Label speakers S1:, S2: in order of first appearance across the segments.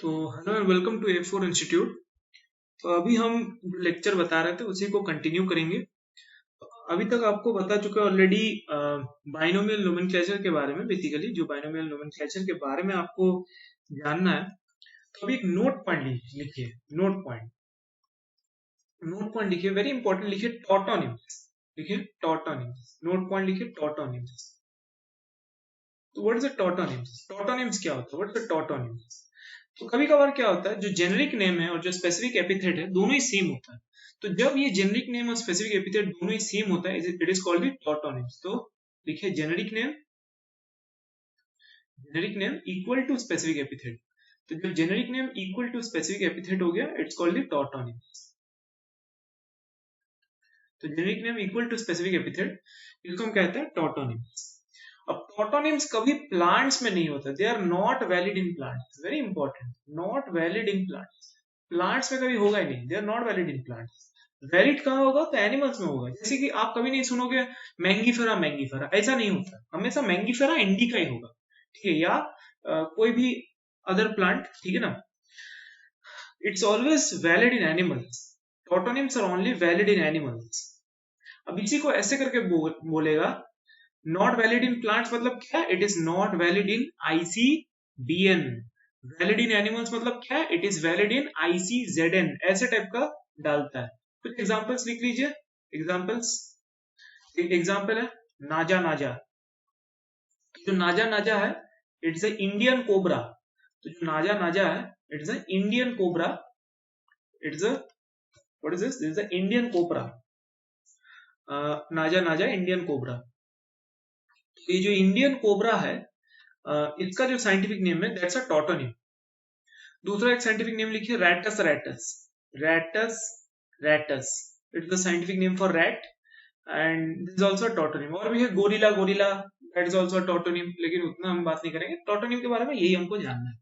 S1: तो hello and welcome to A4 institute. तो अभी हम लेक्चर बता रहे थे उसी को कंटिन्यू करेंगे। अभी तक आपको बता चुका ऑलरेडी बाइनोमियल नोमेनक्लेचर के बारे में। बेसिकली जो बाइनोमियल नोमेनक्लेचर के बारे में आपको जानना है, तो अभी एक नोट पॉइंट लिखिए। नोट पॉइंट लिखिए, वेरी इंपॉर्टेंट। लिखिए टॉटोनिम्स। नोट पॉइंट लिखिए टॉटोनिम्स। तो व्हाट इज अ टॉटोनिम्स? टॉटोनिम्स क्या होता है? What is a tautonyms? तो कभी कभार क्या होता है, जो जेनेरिक नेम है और जो स्पेसिफिक एपिथेट है दोनों ही सेम होता है। तो जब ये जेनेरिक नेम और स्पेसिफिक एपिथेट दोनों ही सेम होता है, इट इज कॉल्ड टॉटोनिम्स। तो लिखिए generic name equal to specific epithet. तो जब generic name equal to specific epithet हो गया, इट्स कॉल्ड टॉटोनिम्स। तो generic name equal to specific epithet, इसको हम कहते हैं टॉटोनिम्स। अब टॉटोनिम्स कभी प्लांट्स में नहीं होता, they are not valid in plants. Very important, not valid in plants. Plants में कभी होगा ही नहीं, they are not valid in plants. Valid कहाँ होगा? तो एनिमल्स में होगा। जैसे कि आप कभी नहीं सुनोगे मैंगीफेरा, ऐसा नहीं होता। हमेशा मैंगीफेरा इंडिका ही होगा, ठीक है, या कोई भी अदर प्लांट, ठीक है ना। It's always valid in animals. Tautonyms are only valid in animals. अब इसी को ऐसे करके बोलेगा, नॉट वैलिड इन प्लांट्स मतलब क्या? It is not valid in ICBN। Valid in animals मतलब क्या? It is valid in ICZN। ऐसे टाइप का डालता है। कुछ एग्जांपल्स लिख लीजिए। एग्जांपल्स, एक एग्जांपल है नाजा नाजा। जो नाजा नाजा है, इट्स अ इंडियन कोबरा। तो जो नाजा नाजा है, it's a Indian cobra. It's a what is this? This is a Indian cobra. नाजा नाजा इंडियन कोबरा। ये जो इंडियन कोबरा है, इसका जो साइंटिफिक नेम है, दैट्स अ टॉटोनिम। दूसरा एक साइंटिफिक नेम लिखिए, Rattus Rattus. Rattus Rattus, it's the scientific name for rat and this is also a टॉटोनिम। और भी है gorilla, gorilla, that is also a टॉटोनिम, लेकिन उतना हम बात नहीं करेंगे। टॉटोनिम के बारे में यही हमको जानना है।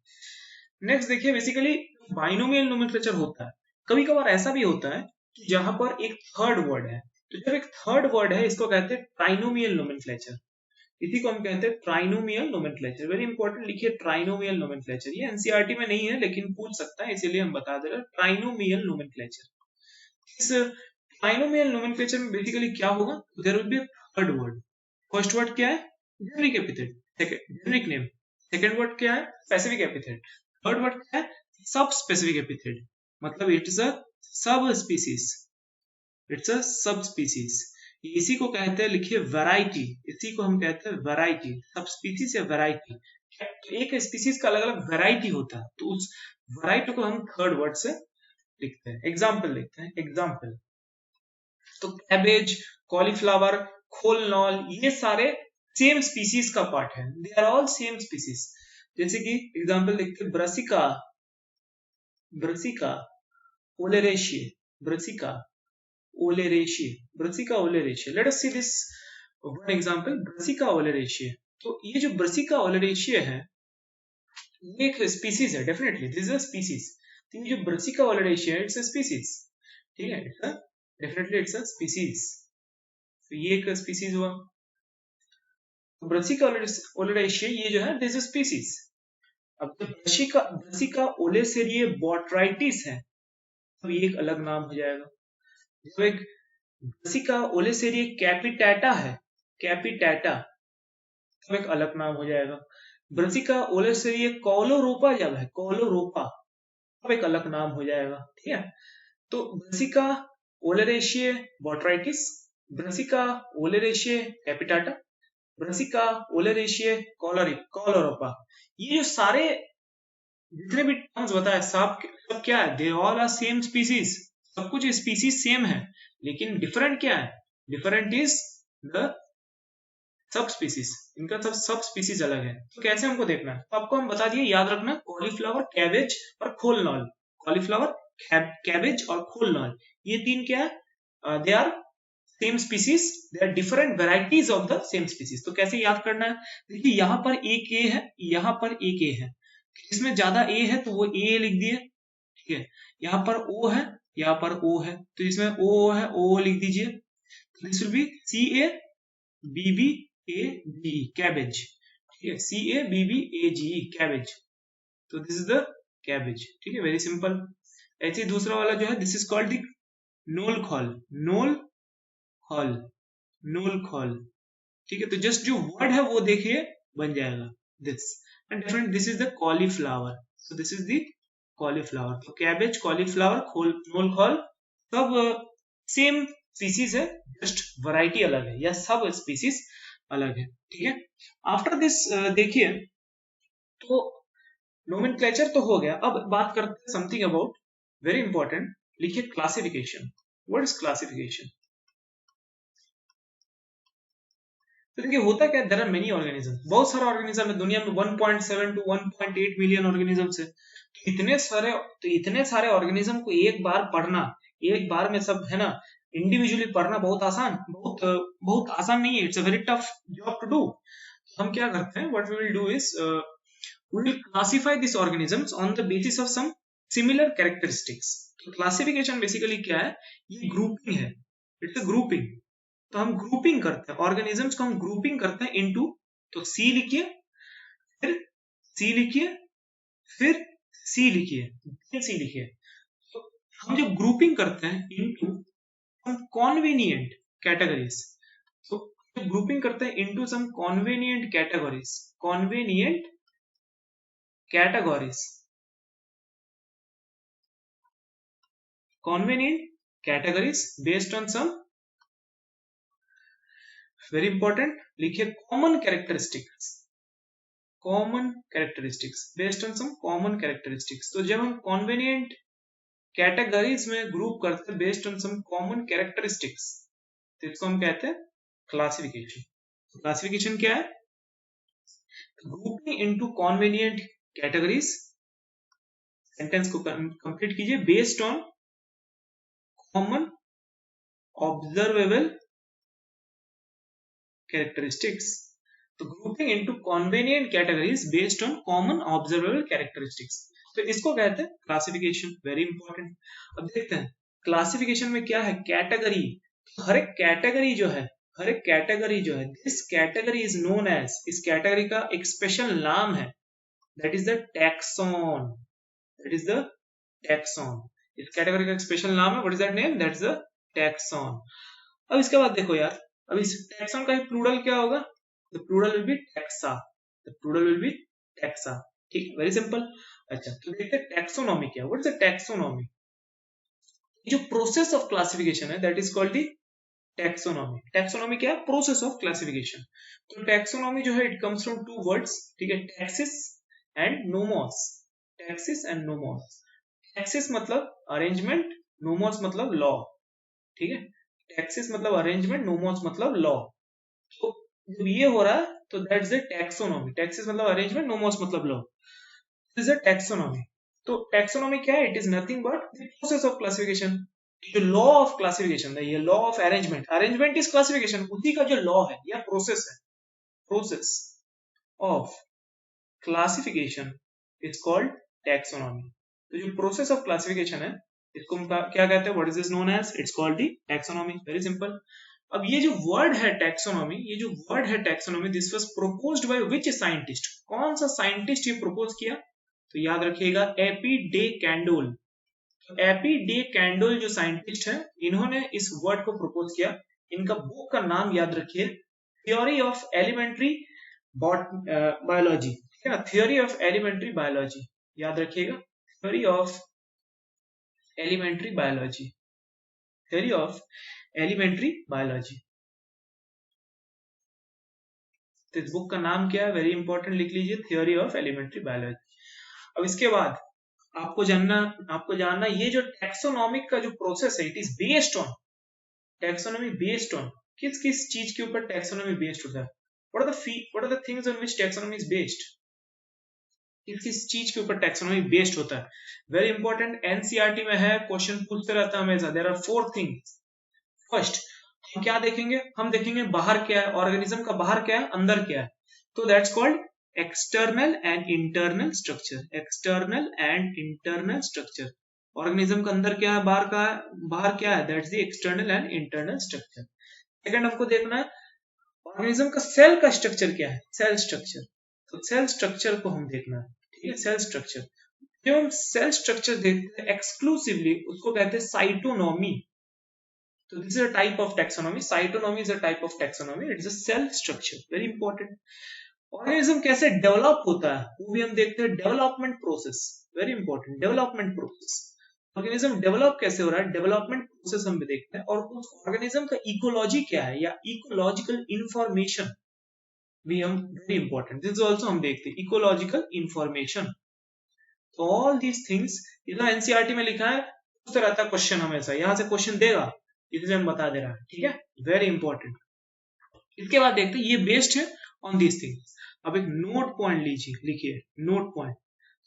S1: नेक्स्ट देखिए, बेसिकली बाइनोमियल नोमेनक्लेचर होता है। कभी कभार ऐसा भी होता है कि जहां पर एक थर्ड वर्ड है। तो जब एक थर्ड वर्ड है, इसको कहते हैं ट्राइनोमियल नोमेनक्लेचर। इसी को हम कहते हैं ट्राइनोमियल नोमेनक्लेचर। वेरी इंपॉर्टेंट, लिखिए ट्राइनोमियल नोमेनक्लेचर। ये एनसीईआरटी में नहीं है लेकिन पूछ सकता है, इसीलिए हम बता दे रहे हैं ट्राइनोमियल नोमेनक्लेचर। इस ट्राइनोमियल नोमेनक्लेचर में बेसिकली क्या होगा? There will be third word. First word क्या है? Generic epithet, generic name. Second word क्या है? Specific epithet. थर्ड वर्ड क्या है? Subspecific epithet. मतलब it is a subspecies. It's a sub species. इसी को कहते हैं, लिखिए वैरायटी। इसी को हम कहते हैं वैरायटी। सब स्पीसीज या वैरायटी। तो एक स्पीसीज का अलग अलग वैरायटी होता है, तो उस वैरायटी को हम थर्ड वर्ड से लिखते हैं। एग्जाम्पल लिखते हैं, एग्जाम्पल। तो कैबेज, कॉलीफ्लावर, खोलनॉल, ये सारे सेम स्पीसीज का पार्ट है। They are all same species. जैसे कि एग्जाम्पल लिखते हैं, Brassica, Brassica oleracea, Brassica oleracea, Brassica oleracea. Let us see this one example, Brassica oleracea. तो ये जो ब्रसिका ओलेरेशिया है, ये एक स्पीसीज है। Definitely this is a species. तो ये जो ब्रसिका ओलेरेशिया है, इट्स अ स्पीसीज, ठीक है, it's a definitely it's a species. तो ये एक स्पीसीज हुआ। ब्रसिका ओलेरेशिया ये जो है, दिस इज स्पीसीज। अब जब ब्रसिका ओलेसेरिया बोट्राइटिस है, तो ये एक अलग नाम हो जाएगा। जब एक ब्रसिका ओलेसेरिया कैपिटाटा है, कैपिटाटा, तो एक अलग नाम हो जाएगा। ब्रसिका ओलेसेरिया कॉलोरोपा जब है, कॉलोरोपा, अब एक अलग नाम हो जाएगा, ठीक है। तो ब्रसिका ओलेरेशिया बोट्राइटिस, ब्रसिका ओलेरेशिया कैपिटाटा, ब्रसिका ओलेरेशिया कॉलोरोपा, ये जो सारे जितने भी टर्म्स बताए, सब क्या है? They all are same species. सब कुछ स्पीसीज सेम है, लेकिन डिफरेंट क्या है? Different is the subspecies. इनका सब स्पीसीज अलग है। तो कैसे हमको देखना है? तो आपको हम बता दिए, याद रखना, कॉलीफ्लावर, कैबेज और खोलनॉल। कॉलीफ्लावर, कैबेज और खोलनॉल, ये तीन क्या है? They are same species, they are different varieties of the same species. तो कैसे याद करना है? देखिए, यहाँ पर एक ए है, यहाँ पर एक ए है। इसमें ज्यादा ए है तो वो ए लिख दिए, ठीक है। यहाँ पर ओ है, यहाँ पर ओ है, तो इसमें ओ है, ओ लिख दीजिए। This will be CABBAGE, cabbage, ठीक है, CABBAGE कैबेज। तो दिस इज द कैबेज, ठीक है, वेरी सिंपल। ऐसे ही दूसरा वाला जो है, this is called the knol khol, knol khol, knol khol, ठीक है। तो जस्ट जो वर्ड है वो देखिए बन जाएगा this, and different, this is the cauliflower, so this is the cauliflower. तो कैबेज, कॉलीफ्लावर, खोल, नोल खॉल, सब सेम स्पीसीज है, जस्ट वैरायटी अलग है, या सब स्पीसीज अलग है, ठीक है। आफ्टर दिस देखिए, तो नोमेनक्लेचर तो हो गया, अब बात करते हैं समथिंग अबाउट वेरी इंपॉर्टेंट, लिखिए क्लासिफिकेशन। What is classification? तो देखिए होता क्या है, देयर आर मेनी ऑर्गेनिज्म, बहुत सारा ऑर्गेनिज्म है दुनिया में, 1.7 टू 1.8 मिलियन ऑर्गेनिजम्स है। तो इतने सारे ऑर्गेनिज्म को एक बार पढ़ना, एक बार में सब है ना, इंडिविजुअली पढ़ना बहुत आसान, बहुत आसान नहीं है, it's a very tough job to do. हम क्या करते हैं, what we will do is we will classify these organisms on the basis of some similar characteristics। तो क्लासिफिकेशन बेसिकली क्या है, ये ग्रुपिंग है, इट्स अ ग्रुपिंग। तो हम ग्रुपिंग करते हैं ऑर्गेनिजम्स को, हम ग्रुपिंग करते हैं इनटू, तो सी लिखिए, फिर सी लिखिए, फिर सी लिखिए, फिर सी लिखिए। तो हम जब ग्रुपिंग करते हैं इनटू सम कॉन्वेनिएंट कैटेगरीज, तो जब ग्रुपिंग करते हैं into some कॉन्वेनिएंट categories, कॉन्वेनिएंट categories, convenient categories based on some very important, लिखिए common characteristics, common characteristics based on some common characteristics। तो जब हम convenient categories में ग्रुप करते हैं based on some common characteristics, तो इसको हम कहते हैं क्लासिफिकेशन। क्लासिफिकेशन क्या है? Grouping into convenient categories, sentence को कंप्लीट कीजिए, based on common observable characteristics। तो grouping into convenient categories based on common observable characteristics, तो इसको कहते हैं क्लासिफिकेशन, वेरी इंपॉर्टेंट। अब देखते हैं क्लासिफिकेशन में क्या है, कैटेगरी। हर एक कैटेगरी जो है, हर एक कैटेगरी जो है, this category is known as, इस कैटेगरी का एक स्पेशल नाम है, that is the taxon, that is the taxon. इस कैटेगरी का एक स्पेशल नाम है, what is that name, that is the taxon. अब इसके बाद देखो यार, अब इस टैक्सॉन का प्लूरल क्या होगा, the plural will be taxa, the plural will be taxa, ठीक, वेरी सिंपल। अच्छा, तो देखते हैं टैक्सोनॉमी क्या, व्हाट इज द टैक्सोनॉमी? जो प्रोसेस ऑफ क्लासिफिकेशन है, that is called the taxonomy. Taxonomy क्या है? Process of classification. तो टैक्सोनॉमी जो है, it comes from two words, ठीक है, taxis and nomos, taxis and nomos. Taxis मतलब अरेंजमेंट, नोमोस मतलब लॉ, ठीक है, टैक्सिस मतलब अरेंजमेंट, नोमोस मतलब लॉ। तो जब ये हो रहा है तो दैट्स द टैक्सोनॉमी, टैक्सिस मतलब अरेंजमेंट, नोमोस मतलब law, this is a taxonomy. तो टैक्सोनॉमी क्या है? It is nothing but the process of classification, जो लॉ ऑफ क्लासिफिकेशन है, ये law of arrangement, arrangement is classification, उसी का जो लॉ है या प्रोसेस है, process of classification is called taxonomy. तो जो प्रोसेस ऑफ क्लासिफिकेशन है, इसको हम क्या कहते हैं, what is this known as, it's called the taxonomy, very simple. अब ये जो वर्ड है टैक्सोनॉमी, ये जो वर्ड है taxonomy, this was proposed by which scientist, कौन सा साइंटिस्ट ये प्रपोज किया? तो याद रखिएगा, एपी डे कैंडोल। तो एपी डे कैंडोल जो साइंटिस्ट है, इन्होंने इस वर्ड को प्रपोज किया। इनका बुक का नाम याद रखिए, थ्योरी ऑफ एलिमेंट्री बायोलॉजी, ठीक है ना, थ्योरी ऑफ एलिमेंट्री बायोलॉजी, याद रखिएगा, theory of elementary biology, theory of elementary biology. तो इस बुक का नाम क्या है, वेरी इंपॉर्टेंट, लिख लीजिए, थ्योरी ऑफ एलिमेंट्री बायोलॉजी। अब इसके बाद आपको जानना ये जो टैक्सोनॉमिक का जो प्रोसेस है, it is based on, taxonomy based on, किस किस चीज के ऊपर टैक्सोनॉमी बेस्ड होता है, what are the things on which taxonomy is based, किस किस चीज के ऊपर टैक्सोनॉमी बेस्ड होता है, वेरी इंपॉर्टेंट, एनसीईआरटी में है, क्वेश्चन पूछते रहता है हमेशा। There are 4 things. फर्स्ट हम क्या देखेंगे, हम देखेंगे बाहर क्या है, ऑर्गेनिज्म का बाहर क्या है, अंदर क्या है, तो that's called external and internal structure, external and internal structure. Organism का अंदर क्या है, बाहर क्या है, that's the external and internal structure. Second हमको देखना है ऑर्गेनिज्म का सेल का स्ट्रक्चर क्या है, सेल स्ट्रक्चर, तो सेल स्ट्रक्चर को हम देखना है, ठीक है, सेल स्ट्रक्चर। जब हम सेल स्ट्रक्चर देखते हैं एक्सक्लूसिवली उसको कहते हैं साइटोनॉमी. So this is a type of taxonomy. Cytonomy is a type of taxonomy. It is a cell structure. Very important. Organism कैसे डेवलप होता है वो भी हम देखते हैं. Development process very important. Development process organism develop कैसे हो रहा है, डेवलपमेंट प्रोसेस हम देखते हैं. और उस ऑर्गेनिज्म का इकोलॉजी क्या है या इकोलॉजिकल इंफॉर्मेशन भी हम वेरी इंपॉर्टेंट. दिस ऑल्सो हम देखते हैं इकोलॉजिकल इंफॉर्मेशन. तो ऑल दीज थिंग्स इधर एनसीईआरटी में लिखा है उस तरह का क्वेश्चन हमेशा यहाँ से क्वेश्चन देगा इसलिए हम बता दे रहा है. ठीक है, वेरी इंपॉर्टेंट. इसके बाद देखते हैं ये बेस्ड है ऑन दीज थिंग्स. अब एक नोट पॉइंट लीजिए, लिखिए नोट पॉइंट.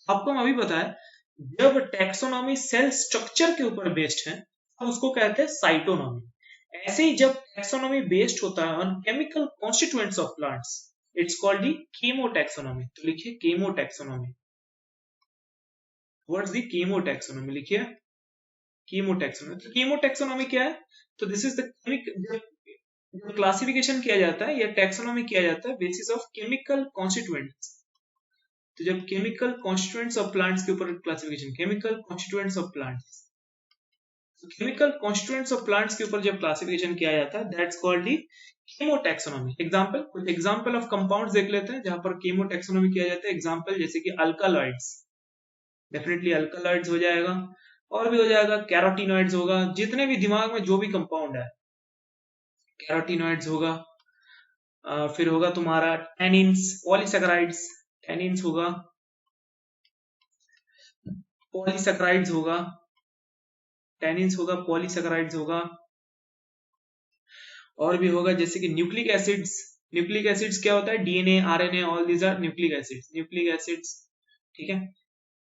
S1: आपको हम अभी बताया जब टैक्सोनॉमी सेल स्ट्रक्चर के ऊपर बेस्ड है तो उसको कहते हैं साइटोनॉमी. ऐसे ही जब टैक्सोनॉमी बेस्ड होता है on chemical constituents of plants it's called the chemotaxonomy. तो लिखिए केमोटैक्सोनॉमी. व्हाट्स दी केमोटैक्सोनॉमी, लिखिए केमोटैक्सोनॉमी. तो केमोटैक्सोनॉमी क्या है? तो दिस इज द जो क्लासिफिकेशन किया जाता है या टैक्सोनॉमी किया जाता है बेसिस ऑफ केमिकल कॉन्स्टिट्यूएंट्स. तो जब केमिकल कॉन्स्टिट्यूएंट्स ऑफ प्लांट्स के ऊपर classification, chemical constituents of plants, chemical constituents of plants के ऊपर जब क्लासिफिकेशन किया जाता है दैट्स कॉल्ड दी केमोटैक्सोनॉमी. एग्जांपल, कुछ एग्जांपल ऑफ कंपाउंड्स देख लेते हैं जहां पर केमोटैक्सोनॉमी किया जाता है. एग्जांपल जैसे कि अल्कालॉइड्स, डेफिनेटली अल्कालॉइड्स हो जाएगा. और भी हो जाएगा, कैरोटीनॉइड्स होगा. जितने भी दिमाग में जो भी कंपाउंड है कैरोटीनॉइड्स होगा. फिर होगा तुम्हारा टैनिन्स, पॉलीसैकेराइड्स, टैनिन्स होगा, पॉलीसैकेराइड्स होगा, टैनिन्स होगा, पॉलीसैकेराइड्स होगा. और भी होगा जैसे कि न्यूक्लिक एसिड्स. न्यूक्लिक एसिड्स क्या होता है? DNA, RNA, all these are nucleic acids. Nucleic acids, ठीक है.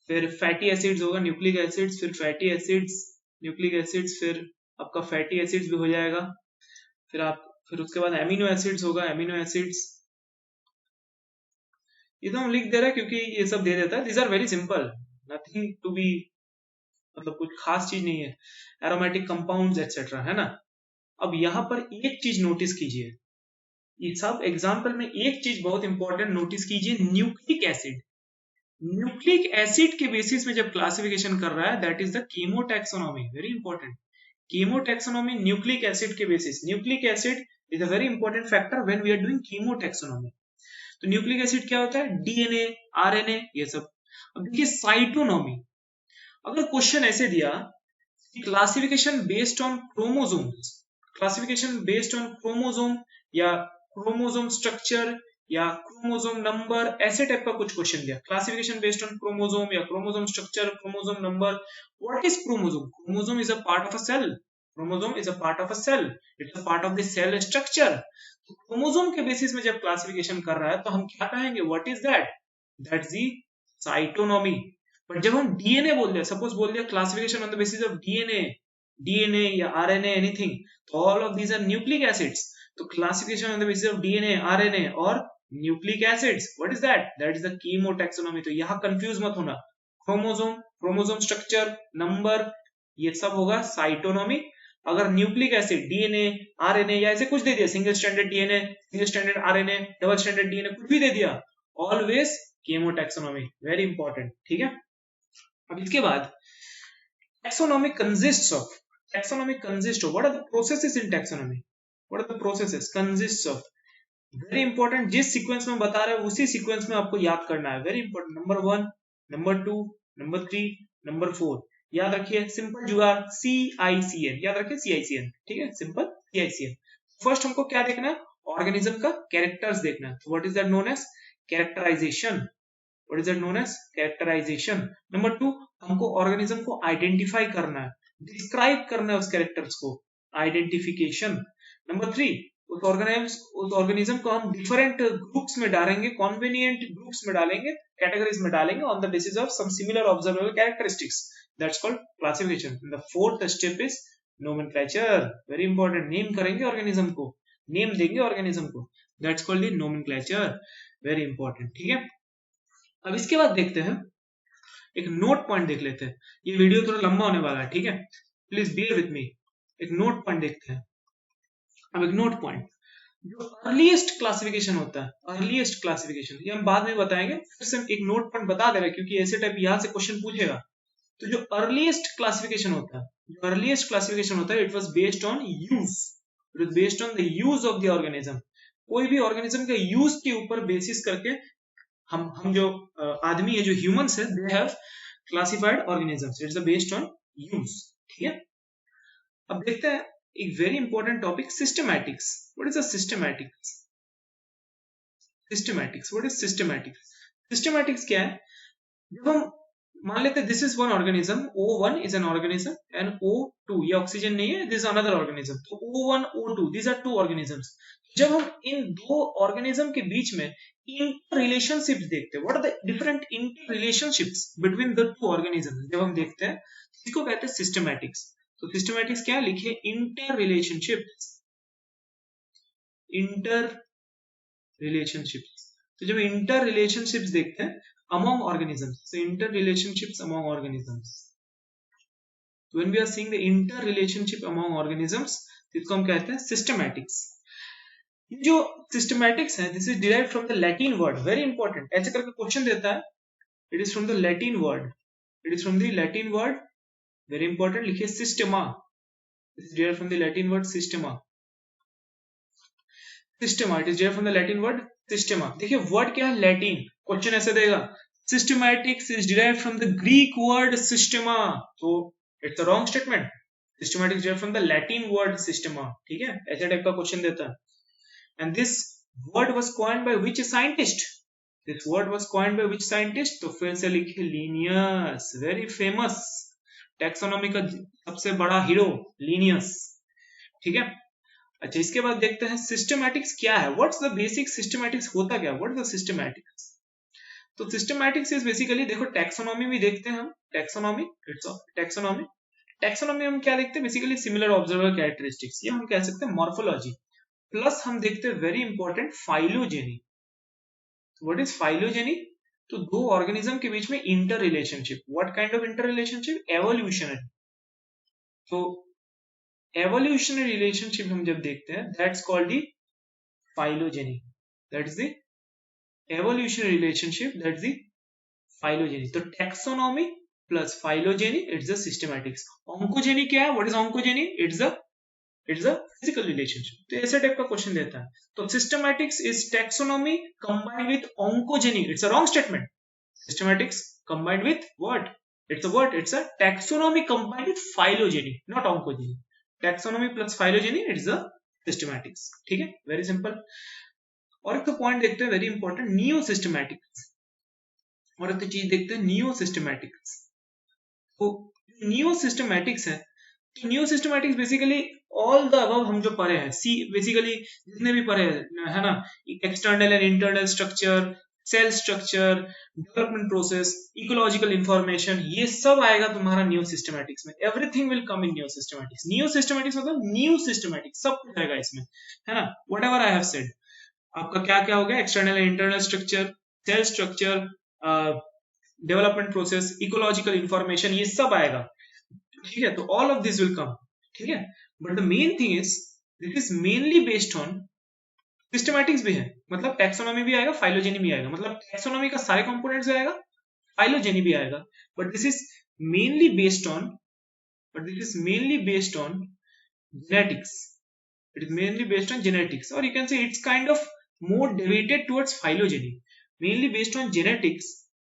S1: फिर फैटी एसिड्स होगा, न्यूक्लिक एसिड्स, फिर फैटी एसिड्स, न्यूक्लिक एसिड्स, फिर आपका फैटी एसिड्स भी हो जाएगा. फिर उसके बाद एमिनो एसिड्स होगा, एमिनो एसिड्स. ये तो हम लिख दे रहे हैं क्योंकि ये सब दे देता है. These are very simple, nothing to be, मतलब कुछ खास चीज नहीं है. एरोमेटिक कंपाउंड्स एक्सेट्रा, है ना. अब यहाँ पर एक चीज नोटिस कीजिए, ये सब एग्जाम्पल में एक चीज बहुत इंपॉर्टेंट नोटिस कीजिए, न्यूक्लिक एसिड. न्यूक्लिक एसिड के बेसिस में जब क्लासिफिकेशन कर रहा है that is the chemotaxonomy. Very important. Chemotaxonomy nucleic acid के basis. Nucleic acid is a very important factor when we are doing chemotaxonomy. तो न्यूक्लिक एसिड क्या होता है? डीएनए, आरएनए, ये सब. अब देखिए साइटोनॉमी, अगर क्वेश्चन ऐसे दिया classification based on chromosomes, classification based on chromosome या क्रोमोसोम स्ट्रक्चर या क्रोमोसोम नंबर, ऐसे टाइप का कुछ क्वेश्चन दिया. क्लासिफिकेशन बेस्ड ऑन क्रोमोसोम या chromosome structure, chromosome number. What is chromosome? Chromosome is a part of a cell. Chromosome is a part of a cell. It's a part of the cell structure. Chromosome के basis में जब classification कर रहा है तो हम क्या कहेंगे? What is that? That's the cytonomy. But जब हम डीएनए बोल दिया, सपोज बोल दिया classification on the basis of DNA या आरएनए, एनीथिंग, तो all of these are nucleic acids. तो classification on the basis of DNA, RNA और nucleic acids, what is that? That is the chemotaxonomy. तो यहाँ confuse मत होना. Chromosome, chromosome structure, number, ये सब होगा साइटोनॉमी. अगर न्यूक्लिक एसिड, डीएनए, आरएनए या ऐसे कुछ दे दिया, single stranded DNA, single stranded RNA, double stranded DNA, कुछ भी दे दिया, ऑलवेज केमोटैक्सोनॉमी. वेरी इंपॉर्टेंट, ठीक है. अब इसके बाद taxonomy consists of, taxonomy consists of, what are the processes in taxonomy? What are the processes? Consists of, very important. जिस sequence में बता रहे हैं उसी सीक्वेंस में आपको याद करना है. Very important. Number 1, number 2, number 3, number 4 याद रखिए. सिंपल जुगाड़, CICN याद रखिए. CICN, ठीक है, सिंपल CICN. फर्स्ट हमको क्या देखना है? ऑर्गेनिज्म का कैरेक्टर्स देखना है. What is that known as? Characterization. What is that known as? Characterization. Number 2, हमको ऑर्गेनिज्म को आइडेंटिफाई करना है, डिस्क्राइब करना है उस कैरेक्टर्स को, आइडेंटिफिकेशन. नंबर 3, उस ऑर्गेनिज्म को हम डिफरेंट ग्रुप्स में डालेंगे, कॉन्वेनिएंट ग्रुप्स में डालेंगे, कैटेगरीज में डालेंगे on the basis of some similar observable characteristics. That's called classification. The fourth step is nomenclature. Very important. Name करेंगे ऑर्गेनिज्म को, नेम देंगे ऑर्गेनिज्म को, that's called the nomenclature. Very important, ठीक है. अब इसके बाद देखते हैं एक नोट पॉइंट देख लेते हैं. ये वीडियो थोड़ा लंबा होने वाला है, ठीक है, प्लीज बियर विथ मी. एक नोट पॉइंट देखते हैं. अब एक नोट पॉइंट, जो अर्लीस्ट क्लासिफिकेशन होता है, अर्लीस्ट क्लासिफिकेशन, ये हम बाद में बताएंगे, फिर से एक नोट पॉइंट बता दे रहे हैं क्योंकि ऐसे टाइप यहाँ से क्वेश्चन पूछेगा। तो जो अर्लीस्ट क्लासिफिकेशन होता है, जो अर्लीस्ट क्लासिफिकेशन होता है, it was based on use, it was based on the use of the organism. कोई भी ऑर्गेनिज्म के यूज के ऊपर बेसिस करके हम जो आदमी है, जो ह्यूमंस है, they have classified organisms, it's based on use. ठीक है, अब देखते हैं एक very important topic, systematics. What is a systematics? Systematics, what is systematics? Systematics क्या है? जब हम मान लेते हैं this is one organism, O1 is an organism and O2, ये ऑक्सीजन नहीं है, दिस अनदर ऑर्गेनिज्म, तो O1 O2 these are to organisms. जब हम इन दो ऑर्गेनिज्म के बीच में इंटर रिलेशनशिप्स देखते हैं, what are the different interrelationships between the two organisms, जब हम देखते हैं इसको कहते हैं सिस्टमैटिक्स। तो सिस्टमैटिक्स क्या लिखे? Inter relationships, inter relationships. तो जब इंटर रिलेशनशिप्स देखते हैं among organisms, so interrelationships among organisms, when we are seeing the interrelationship among organisms, इसको हम कहते हैं systematics। ये जो systematics है, this is derived from the Latin word, very important, ऐसे करके क्वेश्चन देता है, it is from the Latin word, it is from the Latin word, very important, लिखिए systema, this is derived from the Latin word systema, systema, it is derived from the Latin word systema। देखिए word क्या है? Latin. Question ऐसे देगा, systematics is derived from the Greek word systema, तो it's a wrong statement, systematics derived from the Latin word systema। ठीक है, ऐसे type का क्वेश्चन देता है। and this word was coined by which scientist? this word was coined by which scientist? तो फिर से लिखिए Linnaeus, very famous, टैक्सोनॉमी का सबसे बड़ा हीरो Linnaeus। ठीक है, अच्छा इसके बाद देखते हैं सिस्टमैटिक्स क्या है, व्हाट्स द बेसिक सिस्टमैटिक्स, होता क्या, व्हाट इज द सिस्टमैटिक्स? तो सिस्टमैटिक्स इज बेसिकली, देखो टैक्सोनॉमी भी देखते हैं हम, टैक्सोनॉमी, इट्स टैक्सोनॉमी, टैक्सोनॉमी हम क्या देखते हैं? बेसिकली सिमिलर ऑब्जर्वर कैरेक्टरिस्टिक्स, ये हम कह सकते हैं मॉर्फोलॉजी, प्लस हम देखते हैं very important phylogeny. What is phylogeny? तो दो ऑर्गेनिज्म के बीच में inter relationship, what kind of inter relationship? Evolutionary. तो एवोल्यूशनरी रिलेशनशिप हम जब देखते हैं, that's called the phylogeny, that is the evolutionary relationship, that is the phylogeny. तो taxonomy plus phylogeny, it's the systematics. Ontogeny क्या है? What is ontogeny? It's a physical relationship. तो ऐसे टाइप का क्वेश्चन देता है। तो systematics is taxonomy combined with ontogeny, it's a wrong statement. Systematics combined with what? It's a what? It's a taxonomy combined with phylogeny, not ontogeny. Taxonomy plus phylogeny, it's a systematics. ठीक है, very simple. और एक तो point देखते हैं very important, neo systematics, और एक तो चीज देखते हैं नियो सिस्टमैटिक्स। तो नियो सिस्टमैटिक्स है, तो neo systematics basically all the above हम जो पढ़े हैं, सी बेसिकली जितने भी पढ़े हैं, है ना, external and internal structure, cell structure, development process, ecological information, ये सब आएगा तुम्हारा न्यू सिस्टमैटिक्स में। Everything will come in new systematics. New systematics मतलब न्यू सिस्टमैटिक्स, सब कुछ आएगा इसमें, है ना। Whatever I have said, आपका क्या क्या हो गया? External and internal structure, cell structure, development process, ecological information, ये सब आएगा। ठीक है, तो all of this will come. ठीक है, but the main thing is this is mainly based on systematics भी है, मतलब टैक्सोनॉमी भी आएगा, फाइलोजेनी भी आएगा, मतलब टैक्सोनॉमी का सारे कंपोनेंट्स आएगा, फाइलोजेनी भी आएगा, but this is mainly based on, genetics, it is mainly based on genetics, or you can say it's kind of more deviated towards phylogeny, mainly based on genetics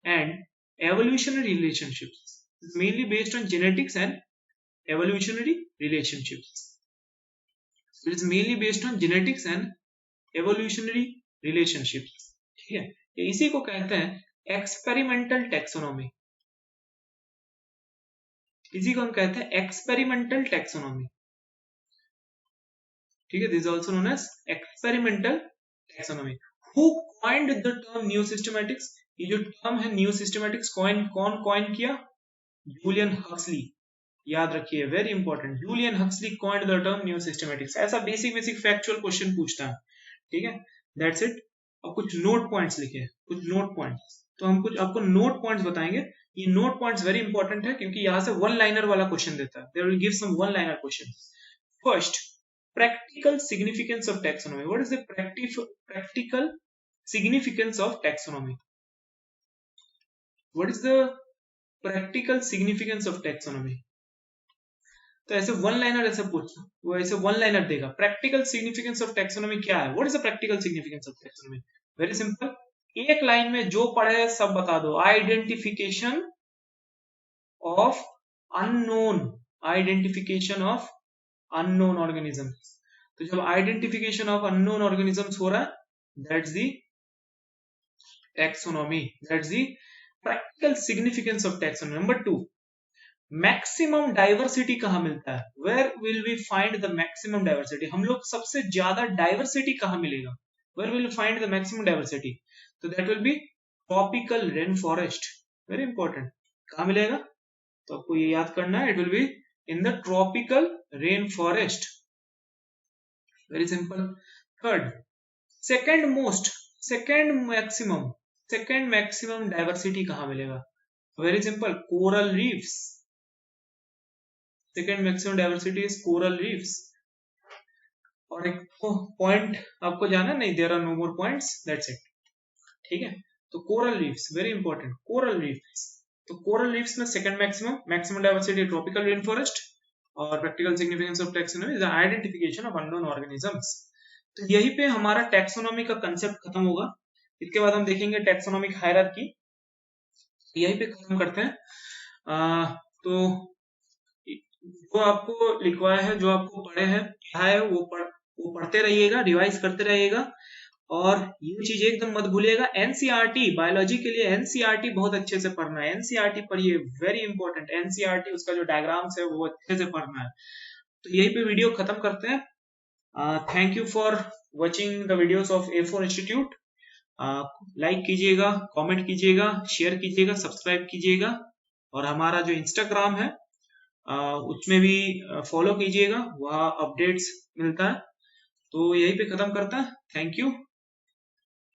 S1: and evolutionary relationships. It's mainly based on genetics and evolutionary relationships. It is mainly based on genetics and evolutionary relationships. ठीक है, इसी को कहते हैं experimental taxonomy, इसी को हम कहते हैं एक्सपेरिमेंटल टैक्सोनॉमी। ठीक है, this is also known as experimental taxonomy. Who coined the term new systematics? ये जो टर्म है न्यू सिस्टमैटिक्स, कौन कॉइन किया? जूलियन हक्सली, याद रखिए, very important, Julian Huxley coined the term new systematics. ऐसा बेसिक फैक्चुअल क्वेश्चन पूछता है। ठीक है, दैट्स इट। अब कुछ नोट पॉइंट्स लिखे, कुछ नोट पॉइंट्स, तो हम कुछ आपको नोट पॉइंट्स बताएंगे। ये नोट पॉइंट्स वेरी इंपॉर्टेंट है क्योंकि यहाँ से वन लाइनर वाला क्वेश्चन देता है, they will give some one liner question. First, practical significance of taxonomy. What is the practical significance of taxonomy? What is the practical significance of taxonomy? तो ऐसे one liner ऐसे पूछना, वो ऐसे one liner देगा. Practical significance of taxonomy क्या है? What is the practical significance of taxonomy? Very simple, एक लाइन में जो पढ़े सब बता दो. Identification of unknown, identification of unknown organisms. तो जब आइडेंटिफिकेशन ऑफ अननोन ऑर्गेनिजम्स हो रहा है, that's the taxonomy, that's the practical significance of taxonomy. Number 2, maximum diversity कहां मिलता है? Where will we find the maximum diversity? हम लोग सबसे ज्यादा डाइवर्सिटी कहां मिलेगा? Where will find the maximum diversity? तो that will be tropical rain forest. Very important. कहां मिलेगा? तो आपको ये याद करना है, it will be in the tropical rain forest. Very simple. Third, second maximum diversity कहां मिलेगा? Very simple, coral reefs. Second maximum diversity is coral reefs. और एक पॉइंट आपको जाना नहीं, there are no more points, that's it. ठीक है, तो coral reefs very important. Coral reefs, तो कोरल रीफ्स में second maximum diversity tropical rain forest. और practical significance of taxonomy is the identification of unknown organisms. तो यही पे हमारा टैक्सोनॉमी का कंसेप्ट खत्म होगा. इसके बाद हम देखेंगे टैक्सोनॉमिक हायरार्की. यही पे खत्म करते हैं. तो जो आपको लिखवाया है, जो आपको पढ़े हैं, क्या है वो पढ़ते रहिएगा, रिवाइज करते रहिएगा. और ये चीज एकदम मत भूलिएगा, एनसीईआरटी बायोलॉजी के लिए एनसीईआरटी बहुत अच्छे से पढ़ना है. एनसीईआरटी पढ़िए, वेरी इंपॉर्टेंट. एनसीईआरटी, उसका जो डायग्राम्स है वो अच्छे से पढ़ना है. तो यही पे वीडियो खत्म करते हैं. Thank you for watching the videos of A4 institute. Like कीजिएगा, कमेंट कीजिएगा, शेयर कीजिएगा, सब्सक्राइब कीजिएगा. और हमारा जो इंस्टाग्राम है उसमें भी फॉलो कीजिएगा, वहाँ अपडेट्स मिलता है. तो यही पे खत्म करता है. Thank you.